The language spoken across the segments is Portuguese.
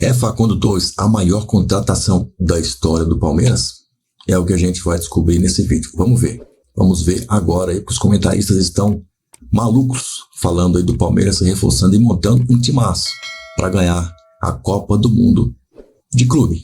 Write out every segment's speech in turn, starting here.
É Facundo Torres a maior contratação da história do Palmeiras? É o que a gente vai descobrir nesse vídeo. Vamos ver. Vamos ver agora aí que os comentaristas estão malucos falando aí do Palmeiras se reforçando e montando um timaço para ganhar a Copa do Mundo de clube.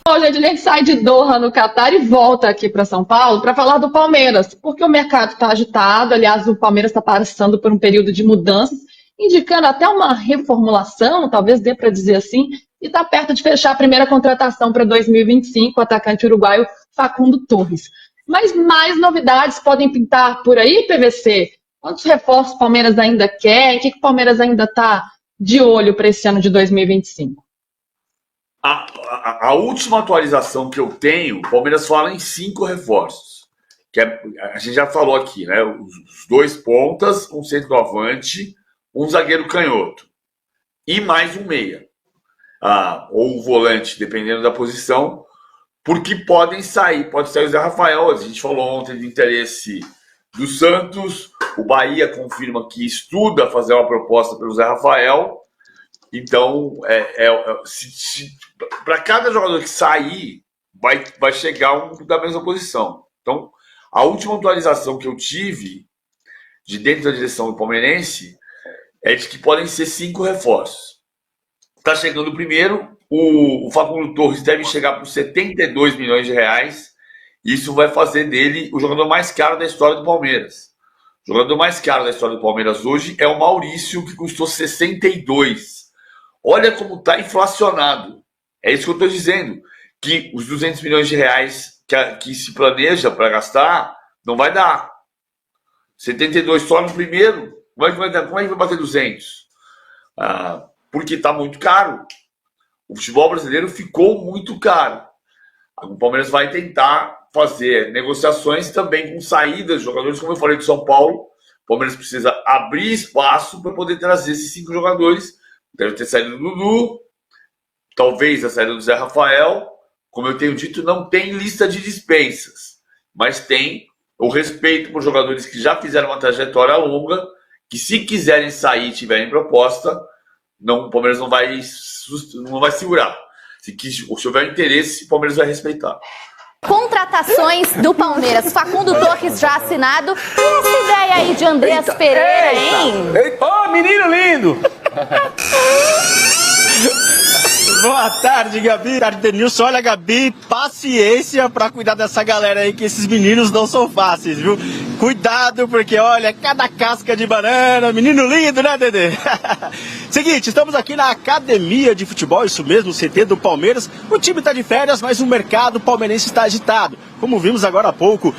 Hoje a gente sai de Doha, no Catar, e volta aqui para São Paulo para falar do Palmeiras, porque o mercado está agitado. Aliás, o Palmeiras está passando por um período de mudanças, indicando até uma reformulação, talvez dê para dizer assim, e está perto de fechar a primeira contratação para 2025, o atacante uruguaio Facundo Torres. Mas mais novidades podem pintar por aí, PVC? Quantos reforços o Palmeiras ainda quer? O que o Palmeiras ainda está de olho para esse ano de 2025? A última atualização que eu tenho, o Palmeiras fala em 5 reforços. Que a gente já falou aqui, né? Os 2 pontas, um centroavante, um zagueiro canhoto e mais um meia. Ou um volante, dependendo da posição, porque pode sair o Zé Rafael. A gente falou ontem de interesse do Santos, o Bahia confirma que estuda fazer uma proposta pelo Zé Rafael. Então, para cada jogador que sair, vai chegar um da mesma posição. Então, a última atualização que eu tive de dentro da direção do palmeirense é de que podem ser 5 reforços. Está chegando o primeiro, o Facundo Torres deve chegar por 72 milhões de reais. Isso vai fazer dele o jogador mais caro da história do Palmeiras. O jogador mais caro da história do Palmeiras hoje é o Maurício, que custou 62. Olha como está inflacionado. É isso que eu estou dizendo. Que os 200 milhões de reais que se planeja para gastar, não vai dar. 72 só no primeiro. Como é que vai bater 200? Porque está muito caro. O futebol brasileiro ficou muito caro. O Palmeiras vai tentar fazer negociações também com saídas de jogadores, como eu falei do São Paulo. O Palmeiras precisa abrir espaço para poder trazer esses 5 jogadores. Deve ter saído do Dudu, talvez a saída do Zé Rafael. Como eu tenho dito, não tem lista de dispensas, mas tem o respeito por jogadores que já fizeram uma trajetória longa, que se quiserem sair e tiverem proposta, o Palmeiras não vai segurar. Se houver interesse, o Palmeiras vai respeitar. Contratações do Palmeiras. Facundo Torres já assinado. E essa ideia aí de Andreas Pereira, hein? Ô, menino lindo! Boa tarde, Gabi. Boa tarde, Denilson. Olha, Gabi, paciência pra cuidar dessa galera aí, que esses meninos não são fáceis, viu? Cuidado, porque olha, cada casca de banana, menino lindo, né, Dedê? Seguinte, estamos aqui na Academia de Futebol, isso mesmo, o CT do Palmeiras. O time está de férias, mas o mercado palmeirense está agitado. Como vimos agora há pouco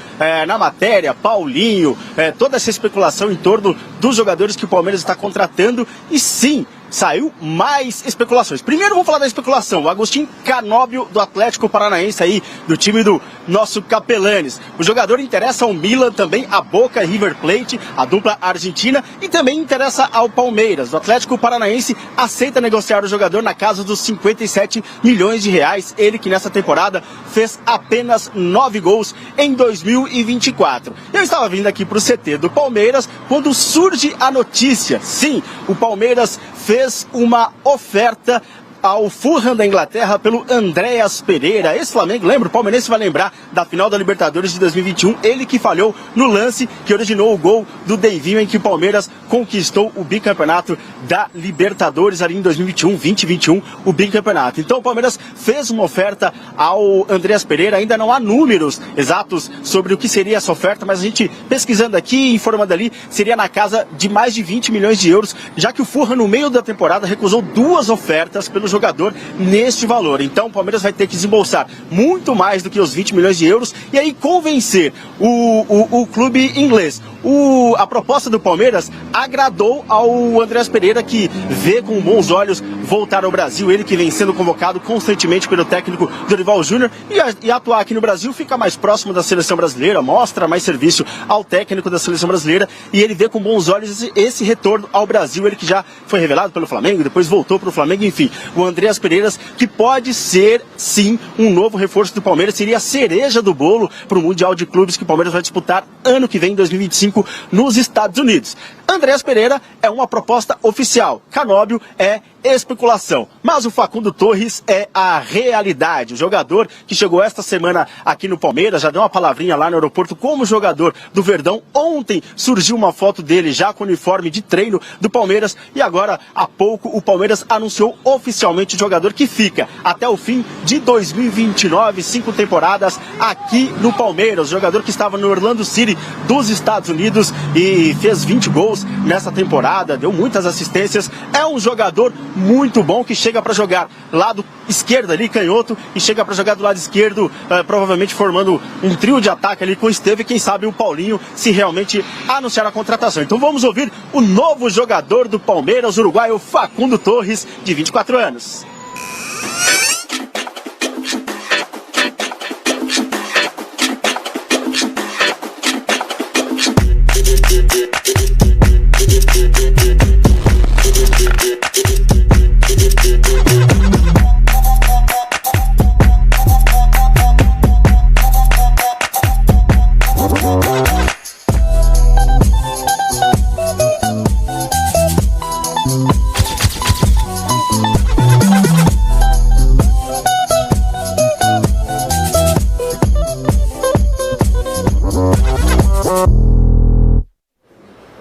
na matéria, Paulinho, toda essa especulação em torno dos jogadores que o Palmeiras está contratando. E sim, saiu mais especulações. Primeiro vamos falar da especulação. O Agostinho Canóbio, do Atlético Paranaense aí, do time do nosso Capelanes. O jogador interessa ao Milan, também a Boca River Plate, a dupla argentina, e também interessa ao Palmeiras. O Atlético Paranaense aceita negociar o jogador na casa dos 57 milhões de reais. Ele que nessa temporada fez apenas 9 gols em 2024. Eu estava vindo aqui para o CT do Palmeiras quando surge a notícia. Sim, o Palmeiras fez uma oferta ao Fulham da Inglaterra pelo Andreas Pereira. Esse Flamengo, lembra? O palmeirense vai lembrar da final da Libertadores de 2021. Ele que falhou no lance que originou o gol do Deivinho, em que o Palmeiras conquistou o bicampeonato da Libertadores ali em 2021, o bicampeonato. Então o Palmeiras fez uma oferta ao Andreas Pereira. Ainda não há números exatos sobre o que seria essa oferta, mas a gente pesquisando aqui, informando ali, seria na casa de mais de 20 milhões de euros, já que o Fulham no meio da temporada recusou 2 ofertas pelo jogador neste valor. Então o Palmeiras vai ter que desembolsar muito mais do que os 20 milhões de euros e aí convencer o clube inglês. A proposta do Palmeiras agradou ao Andreas Pereira, que vê com bons olhos voltar ao Brasil. Ele que vem sendo convocado constantemente pelo técnico Dorival Júnior e atuar aqui no Brasil, fica mais próximo da seleção brasileira, mostra mais serviço ao técnico da seleção brasileira, e ele vê com bons olhos esse retorno ao Brasil. Ele que já foi revelado pelo Flamengo, depois voltou para o Flamengo, enfim. O Andreas Pereira, que pode ser sim um novo reforço do Palmeiras, seria a cereja do bolo para o Mundial de Clubes que o Palmeiras vai disputar ano que vem, em 2025, nos Estados Unidos. Andreas Pereira é uma proposta oficial. Canóbio é especulação. Mas o Facundo Torres é a realidade. O jogador que chegou esta semana aqui no Palmeiras, já deu uma palavrinha lá no aeroporto como jogador do Verdão. Ontem surgiu uma foto dele já com o uniforme de treino do Palmeiras. E agora, há pouco, o Palmeiras anunciou oficialmente o jogador que fica até o fim de 2029, 5 temporadas aqui no Palmeiras. O jogador que estava no Orlando City dos Estados Unidos e fez 20 gols nessa temporada, deu muitas assistências. É um jogador muito bom que chega para jogar lado esquerdo ali, canhoto, e chega para jogar do lado esquerdo, provavelmente formando um trio de ataque ali com o Esteve e quem sabe o Paulinho, se realmente anunciar a contratação. Então vamos ouvir o novo jogador do Palmeiras, uruguaio Facundo Torres, de 24 anos.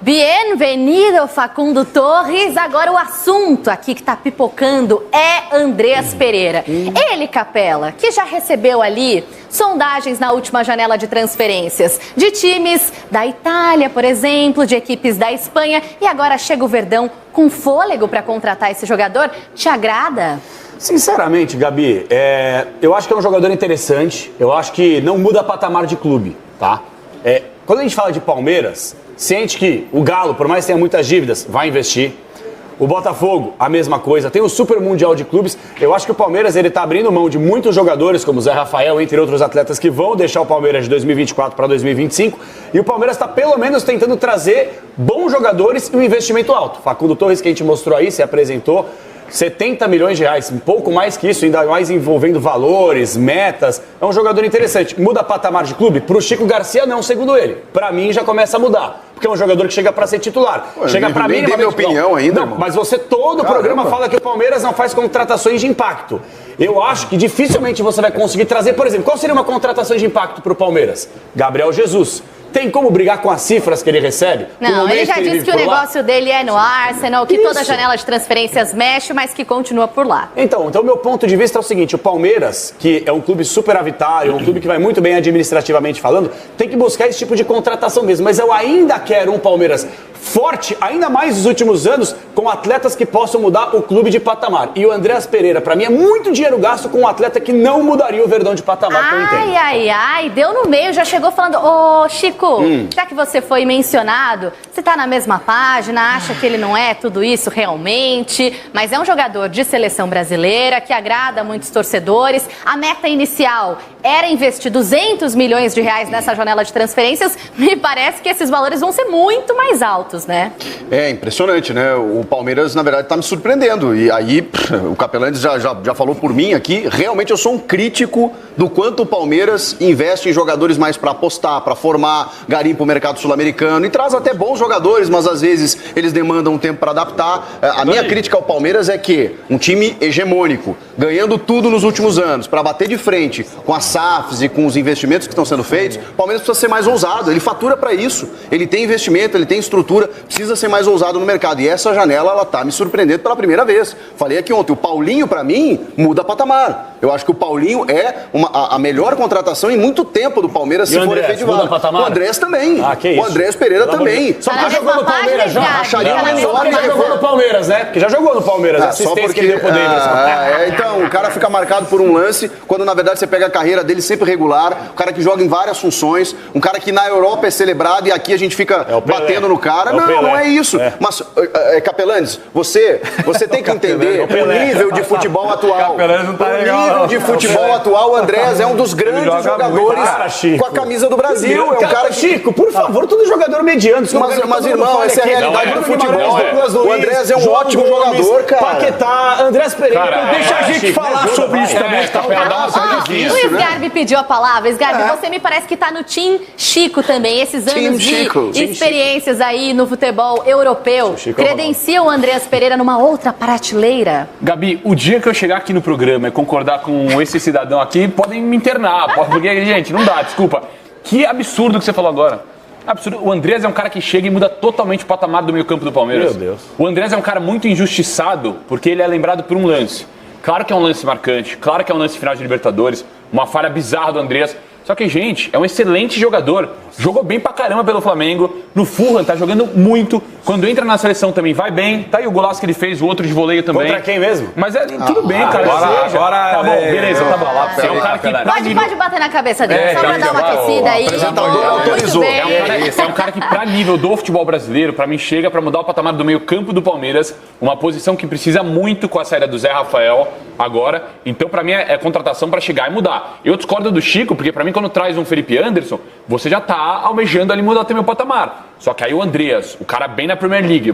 Bienvenido, Facundo Torres. Agora o assunto aqui que tá pipocando é Andreas Pereira. Ele, Capela, que já recebeu ali sondagens na última janela de transferências de times da Itália, por exemplo, de equipes da Espanha, e agora chega o Verdão com fôlego para contratar esse jogador. Te agrada? Sinceramente, Gabi, eu acho que é um jogador interessante. Eu acho que não muda patamar de clube, tá? Quando a gente fala de Palmeiras, sente que o Galo, por mais que tenha muitas dívidas, vai investir. O Botafogo, a mesma coisa. Tem o Super Mundial de Clubes. Eu acho que o Palmeiras ele tá abrindo mão de muitos jogadores, como o Zé Rafael, entre outros atletas, que vão deixar o Palmeiras de 2024 para 2025. E o Palmeiras está, pelo menos, tentando trazer bons jogadores e um investimento alto. Facundo Torres, que a gente mostrou aí, se apresentou, 70 milhões de reais, um pouco mais que isso, ainda mais envolvendo valores, metas. É um jogador interessante. Muda patamar de clube? Pro Chico Garcia não, segundo ele. Pra mim já começa a mudar. Porque é um jogador que chega pra ser titular. Chega pra mim, minha opinião ainda, não, mas você todo o programa fala que o Palmeiras não faz contratações de impacto. Eu acho que dificilmente você vai conseguir trazer, por exemplo, qual seria uma contratação de impacto pro Palmeiras? Gabriel Jesus. Tem como brigar com as cifras que ele recebe? Não, ele já disse que o negócio dele é no Arsenal, que toda janela de transferências mexe, mas que continua por lá. Então, meu ponto de vista é o seguinte, o Palmeiras, que é um clube superavitário, um clube que vai muito bem administrativamente falando, tem que buscar esse tipo de contratação mesmo, mas eu ainda quero um Palmeiras forte, ainda mais nos últimos anos, com atletas que possam mudar o clube de patamar. E o Andreas Pereira, pra mim, é muito dinheiro gasto com um atleta que não mudaria o Verdão de patamar, que eu entendo. Ai, deu no meio, já chegou falando, ô Chico, já que você foi mencionado, você tá na mesma página, acha que ele não é tudo isso realmente, mas é um jogador de seleção brasileira que agrada muitos torcedores. A meta inicial era investir 200 milhões de reais nessa janela de transferências. Me parece que esses valores vão ser muito mais altos, né? É impressionante, né? O Palmeiras, na verdade, tá me surpreendendo. E aí, o Capelanes já falou por mim aqui. Realmente, eu sou um crítico do quanto o Palmeiras investe em jogadores mais para apostar, para formar, garimpa o mercado sul-americano. E traz até bons jogadores, mas às vezes eles demandam um tempo para adaptar. A minha crítica ao Palmeiras é que um time hegemônico, ganhando tudo nos últimos anos, para bater de frente com as SAFs e com os investimentos que estão sendo feitos, o Palmeiras precisa ser mais ousado. Ele fatura para isso. Ele tem investimento, ele tem estrutura, precisa ser mais ousado no mercado. E essa janela, ela tá me surpreendendo pela primeira vez. Falei aqui ontem, o Paulinho, para mim, muda patamar. Eu acho que o Paulinho é a melhor contratação em muito tempo do Palmeiras, se for efetivado. O Andrés também. O Andreas Pereira também. Só porque jogou no Palmeiras já. Acharia uma enorme já jogou no Palmeiras, né? Porque já jogou no Palmeiras. Assistência que ele deu pro Davidson. Então, o cara fica marcado por um lance, quando na verdade você pega a carreira dele sempre regular, o cara que joga em várias funções, um cara que na Europa é celebrado e aqui a gente fica batendo no cara. Não é isso. Mas, Capelanes, você tem que entender o nível de futebol atual. Capelanes não tá legal, nível de futebol atual, o Andrés é um dos grandes jogadores com a camisa do Brasil. É um cara que... Chico, por favor, todo jogador mediano. Mas irmão, essa é a realidade do futebol. O Andrés é um ótimo jogador, cara. Paquetá, Andrés Pereira. Cara, deixa a gente falar sobre isso também. O Sgarbi pediu a palavra. Sgarbi, você me parece que tá no Team Chico também. Esses anos de experiências aí no futebol europeu credenciam o Andrés Pereira numa outra prateleira. Gabi, o dia que eu chegar aqui no programa e concordar com esse cidadão aqui, podem me internar. Porque, gente, não dá, desculpa. Que absurdo que você falou agora. Absurdo. O Andrés é um cara que chega e muda totalmente o patamar do meio campo do Palmeiras. Meu Deus. O Andrés é um cara muito injustiçado porque ele é lembrado por um lance. Claro que é um lance marcante, claro que é um lance final de Libertadores, uma falha bizarra do Andrés. Só que, gente, é um excelente jogador. Jogou bem pra caramba pelo Flamengo. No Fulham, tá jogando muito. Quando entra na seleção também vai bem. Tá aí o golaço que ele fez, o outro de voleio também. Contra quem mesmo? Mas tudo bem, cara. Agora tá bom, beleza, tá bom. É um cara que Pode bater na cabeça dele, só pra dar uma aquecida aí. Autorizou. É um cara que, pra nível do futebol brasileiro, pra mim, chega pra mudar o patamar do meio campo do Palmeiras. Uma posição que precisa muito com a saída do Zé Rafael agora. Então, pra mim, é contratação pra chegar e mudar. Eu discordo do Chico, porque pra mim, quando traz um Felipe Anderson, você já tá almejando ali mudar também o patamar. Só que aí o Andreas, o cara bem na Premier League,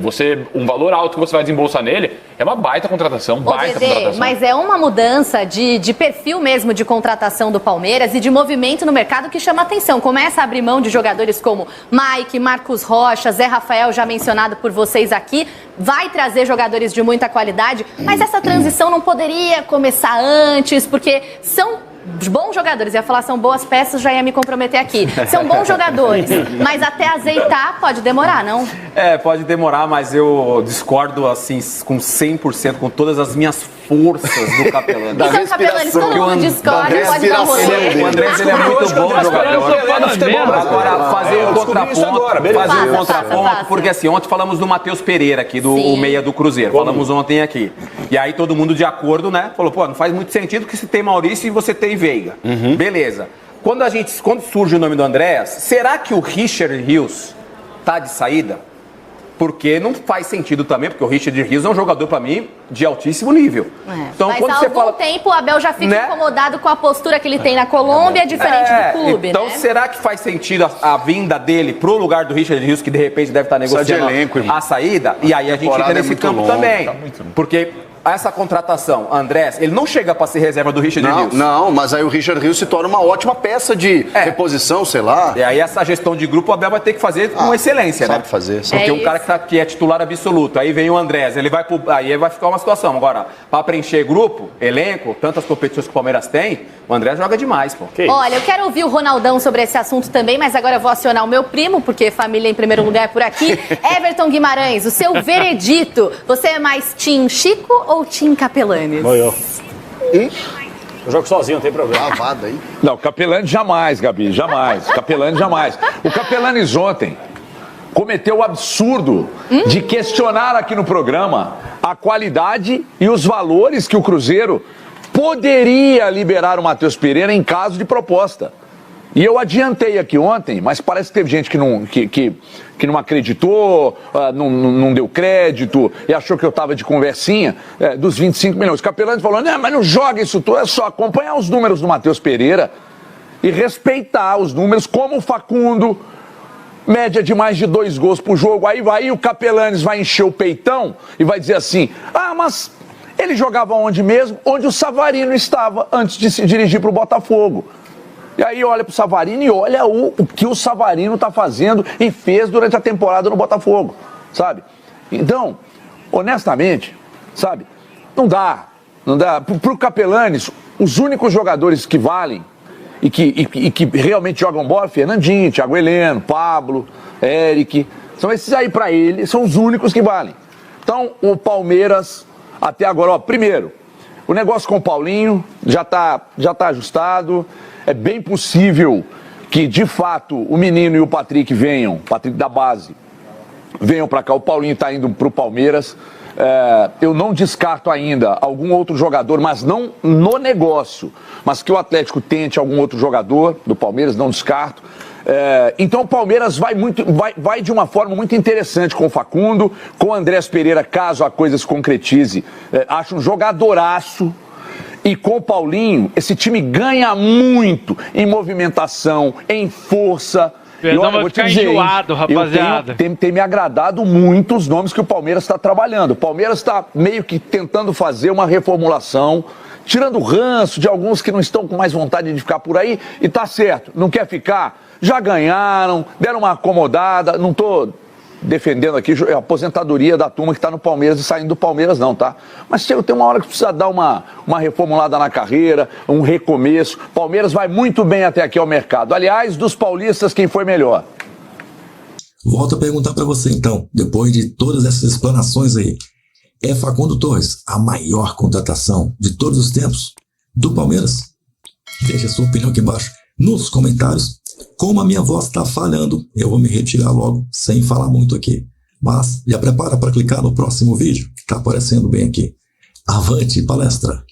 um valor alto que você vai desembolsar nele, é uma baita contratação, contratação. Mas é uma mudança de perfil mesmo de contratação do Palmeiras e de movimento no mercado que chama atenção. Começa a abrir mão de jogadores como Mike, Marcos Rocha, Zé Rafael, já mencionado por vocês aqui. Vai trazer jogadores de muita qualidade, mas essa transição não poderia começar antes, porque são bons jogadores. Ia falar são boas peças, já ia me comprometer aqui. São bons jogadores, mas até azeitar pode demorar, não? Pode demorar, mas eu discordo assim com 100%, com todas as minhas forças do Capelani. Então, Capelani, todo mundo discorda, pode dar um rolê. O Andrés, ele é muito bom jogador. Agora, fazer um contraponto, porque assim, ontem falamos do Matheus Pereira aqui, do meia do Cruzeiro. Falamos ontem aqui. E aí todo mundo de acordo, né? Falou, não faz muito sentido que se tem Maurício e você tem Veiga. Beleza. Quando surge o nome do Andrés, será que o Richard Rios tá de saída? Porque não faz sentido também, porque o Richard Rios é um jogador, pra mim, de altíssimo nível. Então, mas quando há algum tempo o Abel já fica incomodado com a postura que ele tem na Colômbia, diferente do clube, então, será que faz sentido a vinda dele pro lugar do Richard Rios, que de repente deve estar negociando a saída? E aí a gente entra nesse campo também. Porque essa contratação, Andrés, ele não chega para ser reserva do Richard Rios. Não, mas aí o Richard Rios se torna uma ótima peça de reposição, sei lá. E aí essa gestão de grupo o Abel vai ter que fazer com excelência, sabe fazer. Porque um cara que é titular absoluto, aí vem o Andrés, aí vai ficar uma situação. Agora, para preencher grupo, elenco, tantas competições que o Palmeiras tem, o Andrés joga demais, pô. Olha, eu quero ouvir o Ronaldão sobre esse assunto também, mas agora eu vou acionar o meu primo, porque família em primeiro lugar por aqui. Everton Guimarães, o seu veredito. Você é mais Team Chico ou Team Capelani? Eu jogo sozinho, não tem problema. Lavada aí. Não, Capelani jamais, Gabi, jamais. Capelani jamais. O Capelanes ontem cometeu o absurdo de questionar aqui no programa a qualidade e os valores que o Cruzeiro poderia liberar o Matheus Pereira em caso de proposta. E eu adiantei aqui ontem, mas parece que teve gente que não acreditou, não deu crédito e achou que eu estava de conversinha dos 25 milhões. O Capelani falou, não, mas não joga isso tudo, é só acompanhar os números do Matheus Pereira e respeitar os números como o Facundo, média de mais de 2 gols por jogo. Aí o Capelanes vai encher o peitão e vai dizer assim, mas ele jogava onde mesmo? Onde o Savarino estava antes de se dirigir para o Botafogo. E aí olha pro Savarino e olha o que o Savarino tá fazendo e fez durante a temporada no Botafogo, sabe? Então, honestamente, sabe, não dá. Pro Capelanes, os únicos jogadores que valem e que realmente jogam bola, Fernandinho, Thiago Heleno, Pablo, Eric, são esses aí pra ele, são os únicos que valem. Então, o Palmeiras, até agora, primeiro, o negócio com o Paulinho já tá ajustado. É bem possível que, de fato, o menino e o Patrick Patrick da base, venham para cá. O Paulinho está indo para o Palmeiras. Eu não descarto ainda algum outro jogador, mas não no negócio. Mas que o Atlético tente algum outro jogador do Palmeiras, não descarto. Então o Palmeiras vai de uma forma muito interessante com o Facundo, com o Andrés Pereira, caso a coisa se concretize. Acho um jogadoraço. E com o Paulinho, esse time ganha muito em movimentação, em força. Perdão, vai ficar enjoado, rapaziada. Tem me agradado muito os nomes que o Palmeiras está trabalhando. O Palmeiras está meio que tentando fazer uma reformulação, tirando o ranço de alguns que não estão com mais vontade de ficar por aí. E tá certo, não quer ficar? Já ganharam, deram uma acomodada. Não estou defendendo aqui a aposentadoria da turma que está no Palmeiras e saindo do Palmeiras não, tá? Mas tem uma hora que precisa dar uma reformulada na carreira, um recomeço. Palmeiras vai muito bem até aqui ao mercado. Aliás, dos paulistas, quem foi melhor? Volto a perguntar para você então, depois de todas essas explanações aí, é Facundo Torres a maior contratação de todos os tempos do Palmeiras? Deixe a sua opinião aqui embaixo nos comentários. Como a minha voz está falhando, eu vou me retirar logo, sem falar muito aqui. Mas já prepara para clicar no próximo vídeo, que está aparecendo bem aqui. Avante palestra!